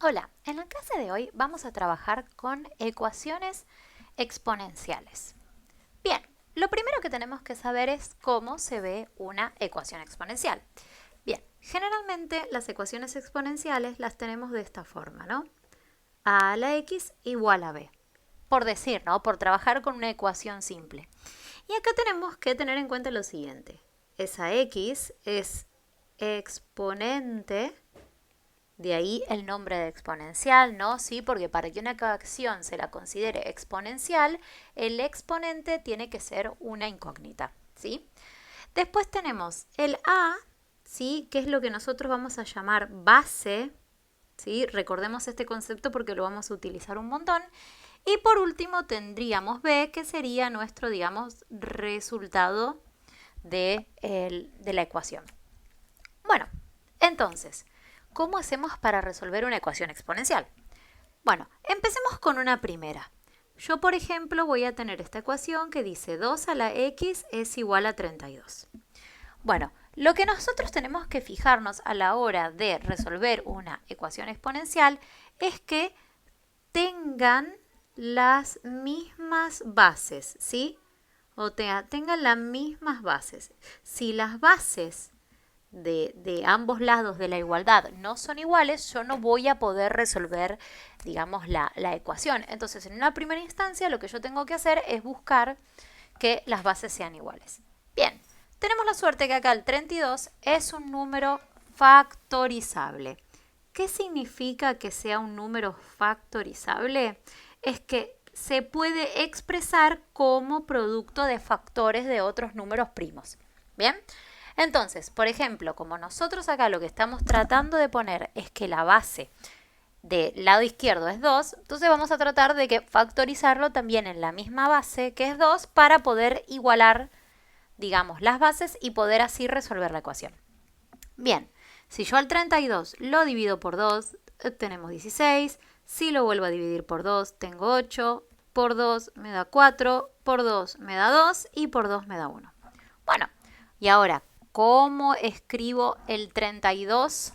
Hola, en la clase de hoy vamos a trabajar con ecuaciones exponenciales. Bien, lo primero que tenemos que saber es cómo se ve una ecuación exponencial. Bien, generalmente las ecuaciones exponenciales las tenemos de esta forma, ¿no? A a la x igual a b. Por decir, ¿no? Por trabajar con una ecuación simple. Y acá tenemos que tener en cuenta lo siguiente. Esa x es exponente. De ahí el nombre de exponencial, ¿no? Sí, porque para que una ecuación se la considere exponencial, el exponente tiene que ser una incógnita, ¿sí? Después tenemos el a, ¿sí? Que es lo que nosotros vamos a llamar base, ¿sí? Recordemos este concepto porque lo vamos a utilizar un montón. Y por último tendríamos b, que sería nuestro, digamos, resultado de la ecuación. Bueno, entonces, ¿cómo hacemos para resolver una ecuación exponencial? Bueno, empecemos con una primera. Yo, por ejemplo, voy a tener esta ecuación que dice 2 a la x es igual a 32. Bueno, lo que nosotros tenemos que fijarnos a la hora de resolver una ecuación exponencial es que tengan las mismas bases, ¿sí? O tengan las mismas bases. Si las bases de ambos lados de la igualdad no son iguales, yo no voy a poder resolver, digamos, la ecuación. Entonces, en una primera instancia, lo que yo tengo que hacer es buscar que las bases sean iguales. Bien, tenemos la suerte que acá el 32 es un número factorizable. ¿Qué significa que sea un número factorizable? Es que se puede expresar como producto de factores de otros números primos. ¿Bien? Entonces, por ejemplo, como nosotros acá lo que estamos tratando de poner es que la base del lado izquierdo es 2, entonces vamos a tratar de que factorizarlo también en la misma base que es 2 para poder igualar, digamos, las bases y poder así resolver la ecuación. Bien, si yo al 32 lo divido por 2, tenemos 16. Si lo vuelvo a dividir por 2, tengo 8. Por 2 me da 4. Por 2 me da 2. Y por 2 me da 1. Bueno, y ahora, ¿cómo escribo el 32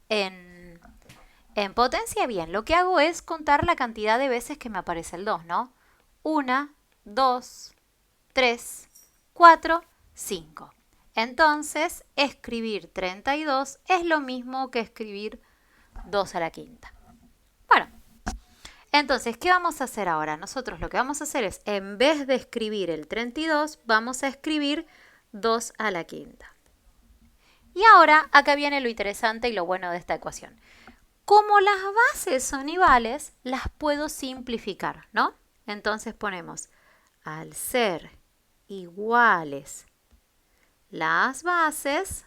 en potencia? Bien, lo que hago es contar la cantidad de veces que me aparece el 2, ¿no? 1, 2, 3, 4, 5. Entonces, escribir 32 es lo mismo que escribir 2 a la quinta. Bueno, entonces, ¿qué vamos a hacer ahora? Nosotros lo que vamos a hacer es, en vez de escribir el 32, vamos a escribir 2 a la quinta. Y ahora, acá viene lo interesante y lo bueno de esta ecuación. Como las bases son iguales, las puedo simplificar, ¿no? Entonces ponemos, al ser iguales las bases,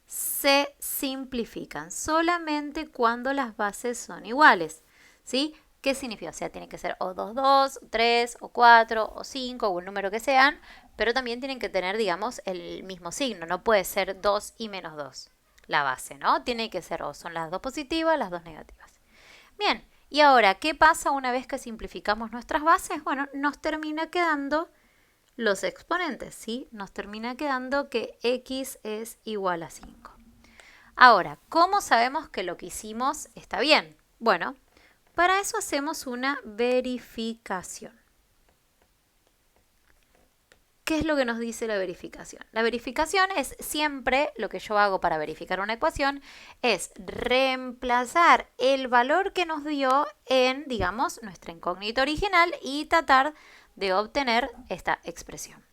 se simplifican solamente cuando las bases son iguales, ¿sí? ¿Qué significa? O sea, tienen que ser o 2, 2, 3, o 4, o 5, o el número que sean, pero también tienen que tener, digamos, el mismo signo. No puede ser 2 y menos 2 la base, ¿no? Tiene que ser o son las dos positivas, las dos negativas. Bien, y ahora, ¿qué pasa una vez que simplificamos nuestras bases? Bueno, nos termina quedando los exponentes, ¿sí? Nos termina quedando que x es igual a 5. Ahora, ¿cómo sabemos que lo que hicimos está bien? Bueno, para eso hacemos una verificación. ¿Qué es lo que nos dice la verificación? La verificación es siempre, lo que yo hago para verificar una ecuación, es reemplazar el valor que nos dio en, digamos, nuestra incógnita original y tratar de obtener esta expresión.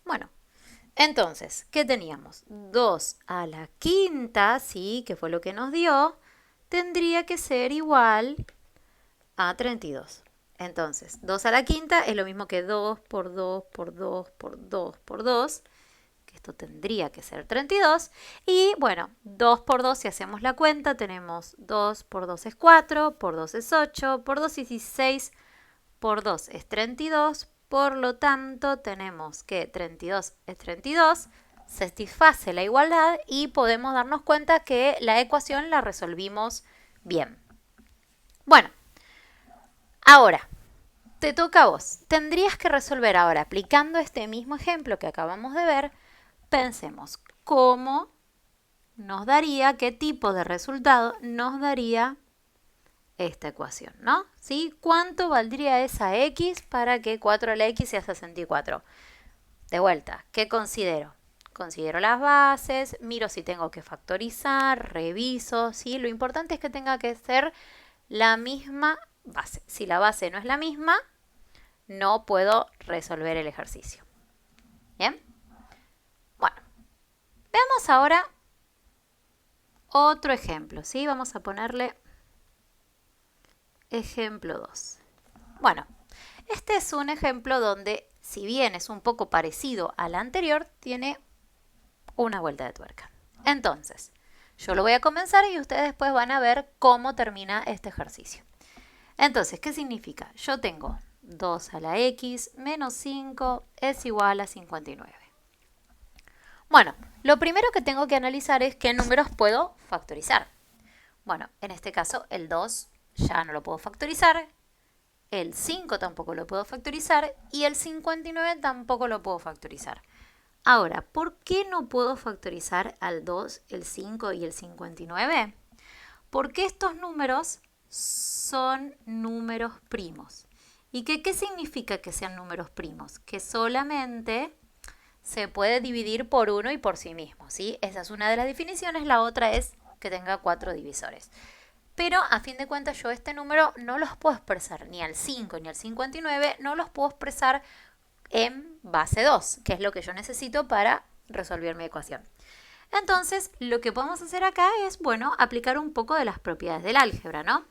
Bueno, entonces, ¿qué teníamos? 2 a la quinta, sí, que fue lo que nos dio, tendría que ser igual a 32. Entonces, 2 a la quinta es lo mismo que 2 por 2 por 2 por 2 por 2, que esto tendría que ser 32. Y bueno, 2 por 2, si hacemos la cuenta, tenemos 2 por 2 es 4, por 2 es 8, por 2 es 16, por 2 es 32. Por lo tanto, tenemos que 32 es 32, satisface la igualdad y podemos darnos cuenta que la ecuación la resolvimos bien. Bueno, ahora, te toca a vos. Tendrías que resolver ahora, aplicando este mismo ejemplo que acabamos de ver, pensemos cómo nos daría, qué tipo de resultado nos daría esta ecuación, ¿no? ¿Sí? ¿Cuánto valdría esa x para que 4 a la x sea 64? De vuelta, ¿qué considero? Considero las bases, miro si tengo que factorizar, reviso, ¿sí? Lo importante es que tenga que ser la misma base. Si la base no es la misma, no puedo resolver el ejercicio. ¿Bien? Bueno, veamos ahora otro ejemplo, ¿sí? Vamos a ponerle ejemplo 2. Bueno, este es un ejemplo donde, si bien es un poco parecido al anterior, tiene una vuelta de tuerca. Entonces, yo lo voy a comenzar y ustedes después van a ver cómo termina este ejercicio. Entonces, ¿qué significa? Yo tengo 2 a la x menos 5 es igual a 59. Bueno, lo primero que tengo que analizar es qué números puedo factorizar. Bueno, en este caso el 2 ya no lo puedo factorizar, el 5 tampoco lo puedo factorizar y el 59 tampoco lo puedo factorizar. Ahora, ¿por qué no puedo factorizar al 2, el 5 y el 59? Porque estos números son números primos. ¿Y qué significa que sean números primos? Que solamente se puede dividir por uno y por sí mismo, ¿sí? Esa es una de las definiciones, la otra es que tenga 4 divisores. Pero a fin de cuentas yo este número no los puedo expresar, ni al 5 ni al 59, no los puedo expresar en base 2, que es lo que yo necesito para resolver mi ecuación. Entonces, lo que podemos hacer acá es, bueno, aplicar un poco de las propiedades del álgebra, ¿no?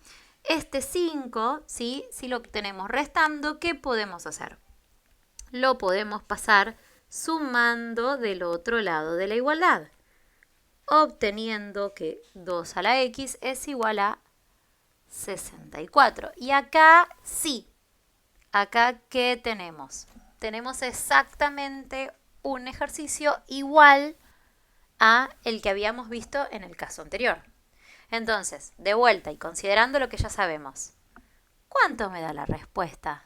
Este 5, ¿sí? Si lo tenemos restando, ¿qué podemos hacer? Lo podemos pasar sumando del otro lado de la igualdad, obteniendo que 2 a la x es igual a 64. Y acá sí, acá ¿qué tenemos? Tenemos exactamente un ejercicio igual a el que habíamos visto en el caso anterior. Entonces, de vuelta y considerando lo que ya sabemos, ¿cuánto me da la respuesta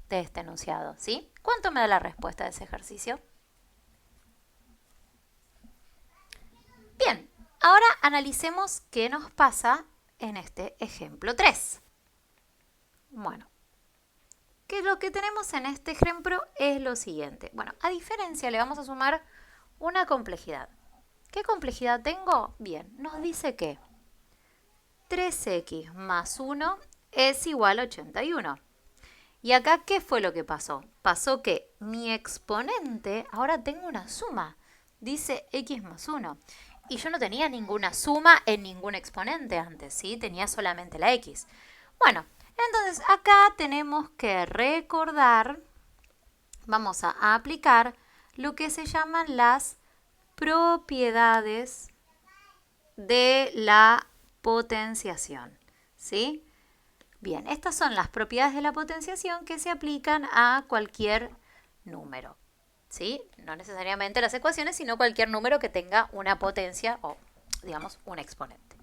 de este enunciado? ¿Sí? ¿Cuánto me da la respuesta de ese ejercicio? Bien, ahora analicemos qué nos pasa en este ejemplo 3. Bueno, que lo que tenemos en este ejemplo es lo siguiente. Bueno, a diferencia le vamos a sumar una complejidad. ¿Qué complejidad tengo? Bien, nos dice que 3x más 1 es igual a 81. Y acá, ¿qué fue lo que pasó? Pasó que mi exponente, ahora tengo una suma, dice x más 1. Y yo no tenía ninguna suma en ningún exponente antes, ¿sí? Tenía solamente la x. Bueno, entonces acá tenemos que recordar, vamos a aplicar lo que se llaman las propiedades de la potenciación, ¿sí? Bien, estas son las propiedades de la potenciación que se aplican a cualquier número, ¿sí? No necesariamente las ecuaciones, sino cualquier número que tenga una potencia o, digamos, un exponente.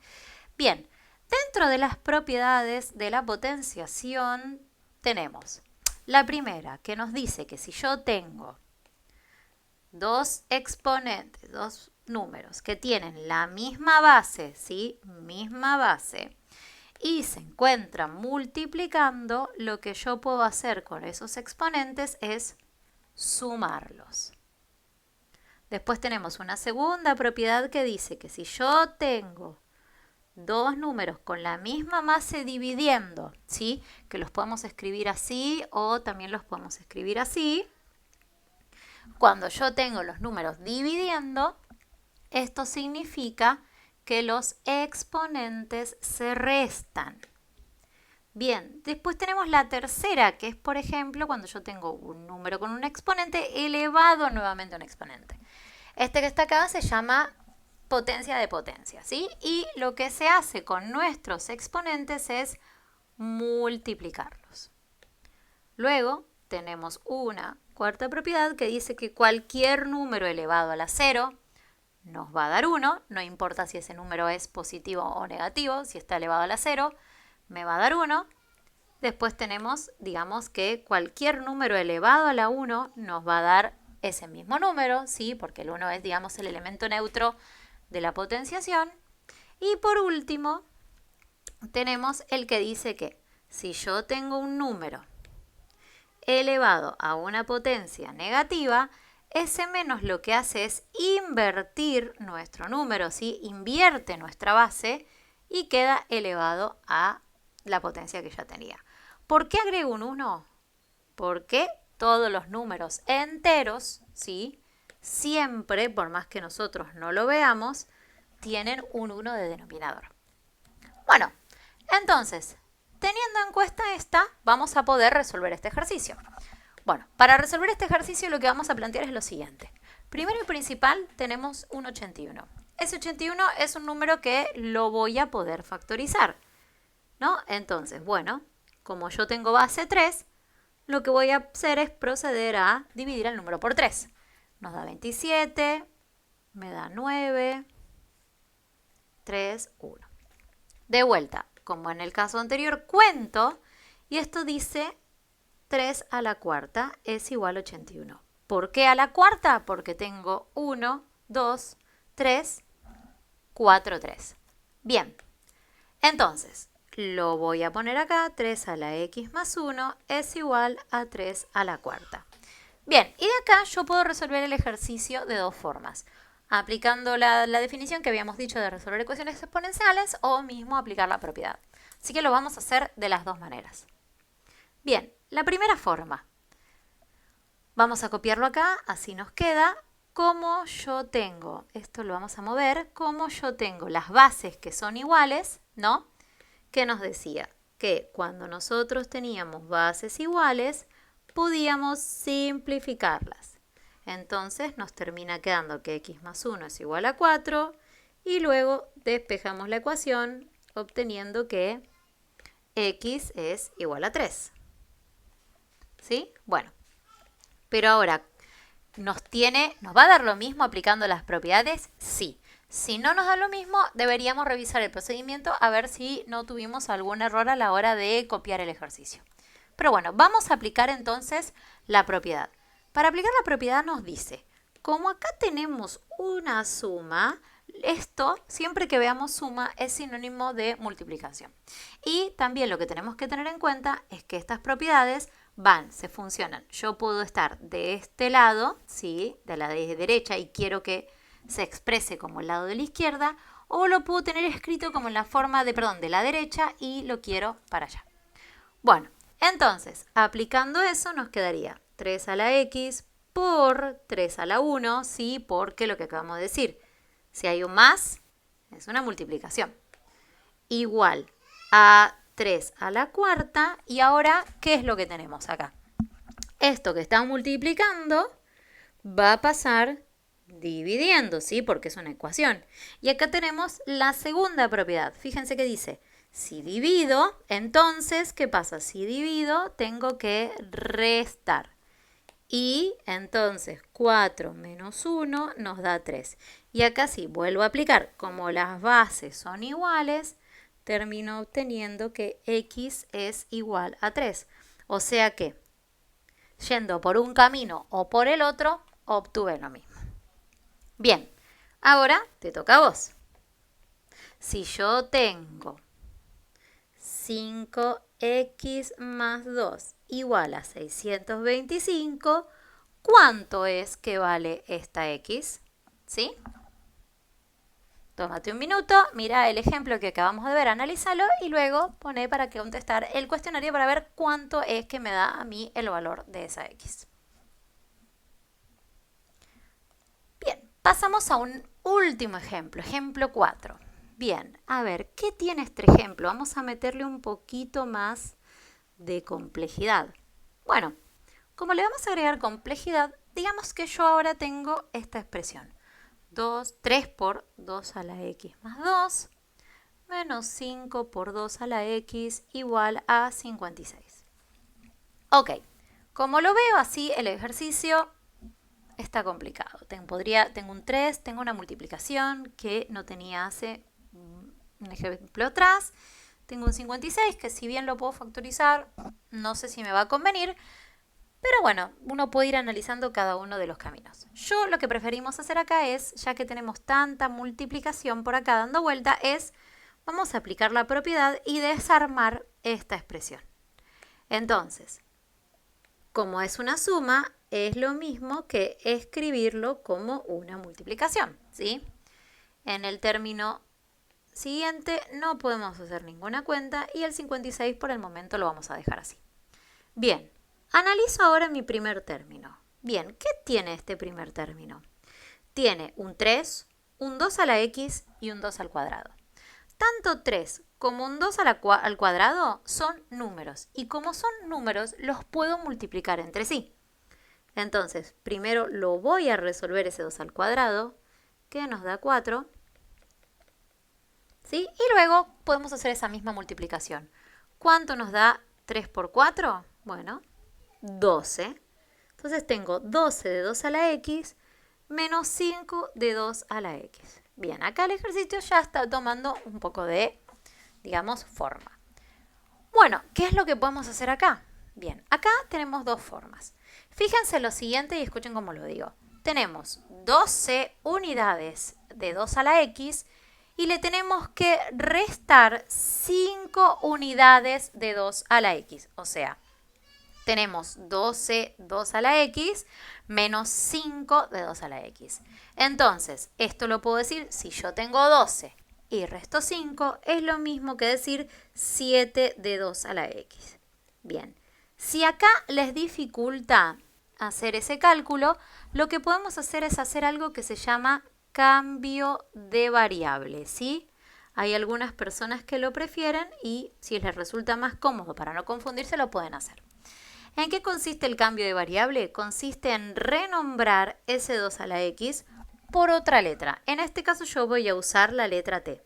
Bien, dentro de las propiedades de la potenciación tenemos la primera, que nos dice que si yo tengo dos exponentes, dos números que tienen la misma base, ¿sí? Misma base, y se encuentran multiplicando, lo que yo puedo hacer con esos exponentes es sumarlos. Después tenemos una segunda propiedad que dice que si yo tengo dos números con la misma base dividiendo, ¿sí? Que los podemos escribir así o también los podemos escribir así. Cuando yo tengo los números dividiendo, esto significa que los exponentes se restan. Bien, después tenemos la tercera, que es, por ejemplo, cuando yo tengo un número con un exponente elevado nuevamente a un exponente. Este que está acá se llama potencia de potencia, ¿sí? Y lo que se hace con nuestros exponentes es multiplicarlos. Luego tenemos una cuarta propiedad que dice que cualquier número elevado a la 0 nos va a dar 1, no importa si ese número es positivo o negativo, si está elevado a la 0, me va a dar 1. Después tenemos, digamos que cualquier número elevado a la 1 nos va a dar ese mismo número, ¿sí? Porque el 1 es, digamos, el elemento neutro de la potenciación. Y por último, tenemos el que dice que si yo tengo un número elevado a una potencia negativa, ese menos lo que hace es invertir nuestro número, ¿sí? Invierte nuestra base y queda elevado a la potencia que ya tenía. ¿Por qué agrego un 1? Porque todos los números enteros, ¿sí? Siempre, por más que nosotros no lo veamos, tienen un 1 de denominador. Bueno, entonces, teniendo en cuenta esta, vamos a poder resolver este ejercicio. Bueno, para resolver este ejercicio lo que vamos a plantear es lo siguiente. Primero y principal tenemos un 81. Ese 81 es un número que lo voy a poder factorizar, ¿no? Entonces, bueno, como yo tengo base 3, lo que voy a hacer es proceder a dividir el número por 3. Nos da 27, me da 9, 3, 1. De vuelta, como en el caso anterior, cuento y esto dice 3 a la cuarta es igual a 81. ¿Por qué a la cuarta? Porque tengo 1, 2, 3, 4, 3. Bien, entonces lo voy a poner acá, 3 a la x más 1 es igual a 3 a la cuarta. Bien, y de acá yo puedo resolver el ejercicio de dos formas. Aplicando la definición que habíamos dicho de resolver ecuaciones exponenciales o mismo aplicar la propiedad. Así que lo vamos a hacer de las dos maneras. Bien, la primera forma. Vamos a copiarlo acá, así nos queda. Como yo tengo, esto lo vamos a mover, como yo tengo las bases que son iguales, ¿no? Que nos decía que cuando nosotros teníamos bases iguales, podíamos simplificarlas. Entonces nos termina quedando que x más 1 es igual a 4 y luego despejamos la ecuación obteniendo que x es igual a 3. ¿Sí? Bueno, pero ahora, ¿nos va a dar lo mismo aplicando las propiedades? Sí. Si no nos da lo mismo, deberíamos revisar el procedimiento a ver si no tuvimos algún error a la hora de copiar el ejercicio. Pero bueno, vamos a aplicar entonces la propiedad. Para aplicar la propiedad nos dice, como acá tenemos una suma, esto, siempre que veamos suma, es sinónimo de multiplicación. Y también lo que tenemos que tener en cuenta es que estas propiedades se funcionan. Yo puedo estar de este lado, ¿sí? De la derecha y quiero que se exprese como el lado de la izquierda, o lo puedo tener escrito como en la forma de la derecha y lo quiero para allá. Bueno, entonces, aplicando eso nos quedaría 3 a la x por 3 a la 1, ¿sí? Porque lo que acabamos de decir, si hay un más, es una multiplicación. Igual a 3 a la cuarta. Y ahora, ¿qué es lo que tenemos acá? Esto que está multiplicando va a pasar dividiendo, ¿sí? Porque es una ecuación. Y acá tenemos la segunda propiedad. Fíjense que dice, si divido, entonces, ¿qué pasa? Si divido, tengo que restar. Y entonces 4 menos 1 nos da 3. Y acá sí, vuelvo a aplicar. Como las bases son iguales, termino obteniendo que x es igual a 3. O sea que, yendo por un camino o por el otro, obtuve lo mismo. Bien, ahora te toca a vos. Si yo tengo 5x más 2 igual a 625, ¿cuánto es que vale esta x? ¿Sí? Tómate un minuto, mira el ejemplo que acabamos de ver, analízalo y luego poné para que contestar el cuestionario para ver cuánto es que me da a mí el valor de esa x. Bien, pasamos a un último ejemplo, ejemplo 4. Bien, a ver, ¿qué tiene este ejemplo? Vamos a meterle un poquito más de complejidad. Bueno, como le vamos a agregar complejidad, digamos que yo ahora tengo esta expresión. 3 por 2 a la x más 2 menos 5 por 2 a la x igual a 56. Ok, como lo veo así, el ejercicio está complicado. Tengo un 3, tengo una multiplicación que no tenía hace un ejemplo atrás. Tengo un 56 que si bien lo puedo factorizar, no sé si me va a convenir. Pero bueno, uno puede ir analizando cada uno de los caminos. Yo lo que preferimos hacer acá es, ya que tenemos tanta multiplicación por acá dando vuelta, es vamos a aplicar la propiedad y desarmar esta expresión. Entonces, como es una suma, es lo mismo que escribirlo como una multiplicación, ¿sí? En el término siguiente no podemos hacer ninguna cuenta y el 56 por el momento lo vamos a dejar así. Bien, analizo ahora mi primer término. Bien, ¿qué tiene este primer término? Tiene un 3, un 2 a la x y un 2 al cuadrado. Tanto 3 como un 2 al cuadrado son números y como son números los puedo multiplicar entre sí. Entonces, primero lo voy a resolver ese 2 al cuadrado, que nos da 4. ¿Sí? Y luego podemos hacer esa misma multiplicación. ¿Cuánto nos da 3 por 4? Bueno, 12. Entonces tengo 12 de 2 a la x menos 5 de 2 a la x. Bien, acá el ejercicio ya está tomando un poco de, digamos, forma. Bueno, ¿qué es lo que podemos hacer acá? Bien, acá tenemos dos formas. Fíjense lo siguiente y escuchen cómo lo digo. Tenemos 12 unidades de 2 a la x y le tenemos que restar 5 unidades de 2 a la x. O sea, tenemos 12, 2 a la x, menos 5 de 2 a la x. Entonces, esto lo puedo decir, si yo tengo 12 y resto 5, es lo mismo que decir 7 de 2 a la x. Bien, si acá les dificulta hacer ese cálculo, lo que podemos hacer es hacer algo que se llama cambio de variable, ¿sí? Hay algunas personas que lo prefieren y si les resulta más cómodo para no confundirse, lo pueden hacer. ¿En qué consiste el cambio de variable? Consiste en renombrar ese 2 a la x por otra letra. En este caso yo voy a usar la letra t.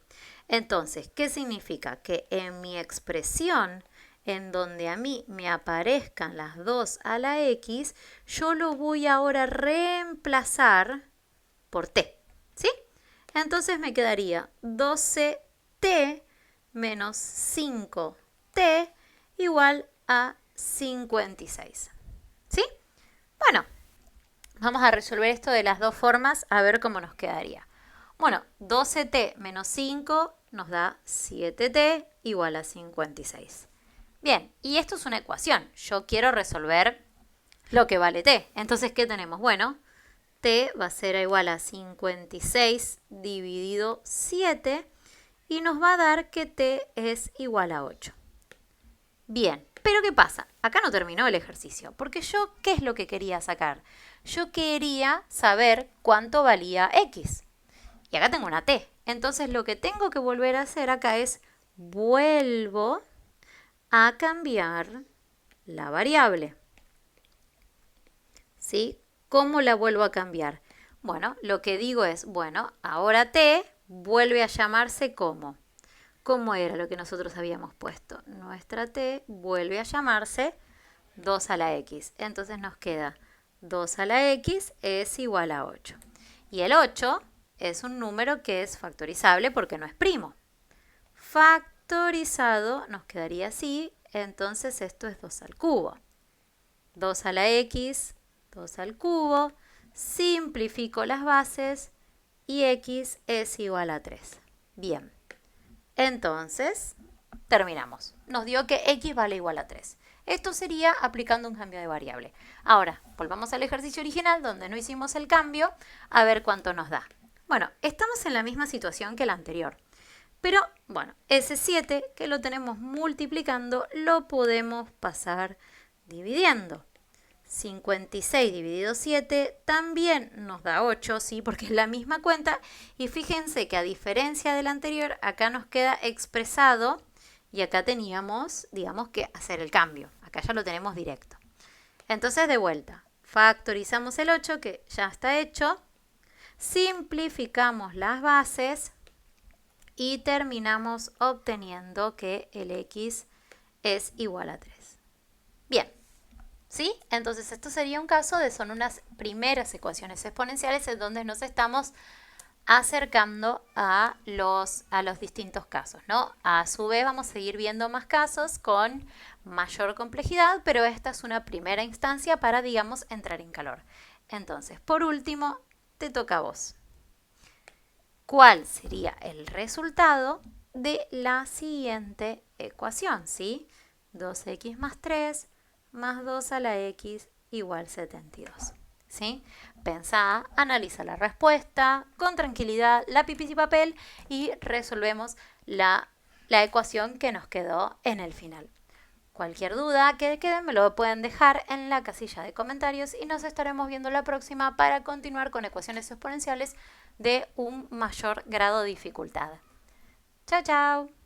Entonces, ¿qué significa? Que en mi expresión, en donde a mí me aparezcan las 2 a la x, yo lo voy ahora a reemplazar por t, ¿sí? Entonces me quedaría 12t menos 5t igual a 56. ¿Sí? Bueno, vamos a resolver esto de las dos formas a ver cómo nos quedaría. Bueno, 12t menos 5 nos da 7t igual a 56. Bien, y esto es una ecuación. Yo quiero resolver lo que vale t. Entonces, ¿qué tenemos? Bueno, t va a ser igual a 56 dividido 7 y nos va a dar que t es igual a 8. Bien, pero ¿qué pasa? Acá no terminó el ejercicio, porque yo, ¿qué es lo que quería sacar? Yo quería saber cuánto valía x. Y acá tengo una t. Entonces lo que tengo que volver a hacer acá es vuelvo a cambiar la variable. ¿Sí? ¿Cómo la vuelvo a cambiar? Bueno, lo que digo es, bueno, ahora t vuelve a llamarse ¿cómo? ¿Cómo era lo que nosotros habíamos puesto? Nuestra t vuelve a llamarse 2 a la x. Entonces nos queda 2 a la x es igual a 8. Y el 8 es un número que es factorizable porque no es primo. Factorizado nos quedaría así, entonces esto es 2 al cubo. 2 a la x, 2 al cubo, simplifico las bases y x es igual a 3. Bien. Entonces, terminamos. Nos dio que x vale igual a 3. Esto sería aplicando un cambio de variable. Ahora, volvamos al ejercicio original donde no hicimos el cambio, a ver cuánto nos da. Bueno, estamos en la misma situación que la anterior. Pero, bueno, ese 7 que lo tenemos multiplicando, lo podemos pasar dividiendo. 56 dividido 7 también nos da 8, ¿sí? Porque es la misma cuenta. Y fíjense que a diferencia del anterior, acá nos queda expresado y acá teníamos, digamos, que hacer el cambio. Acá ya lo tenemos directo. Entonces, de vuelta, factorizamos el 8, que ya está hecho. Simplificamos las bases y terminamos obteniendo que el x es igual a 3. Bien. ¿Sí? Entonces esto sería un caso de son unas primeras ecuaciones exponenciales en donde nos estamos acercando a los distintos casos, ¿no? A su vez vamos a seguir viendo más casos con mayor complejidad, pero esta es una primera instancia para, digamos, entrar en calor. Entonces, por último, te toca a vos. ¿Cuál sería el resultado de la siguiente ecuación? ¿Sí? 2x más 3 más 2 a la x igual 72. ¿Sí? Pensá, analiza la respuesta con tranquilidad, lápiz y papel y resolvemos la ecuación que nos quedó en el final. Cualquier duda que quede me lo pueden dejar en la casilla de comentarios y nos estaremos viendo la próxima para continuar con ecuaciones exponenciales de un mayor grado de dificultad. Chao, chao.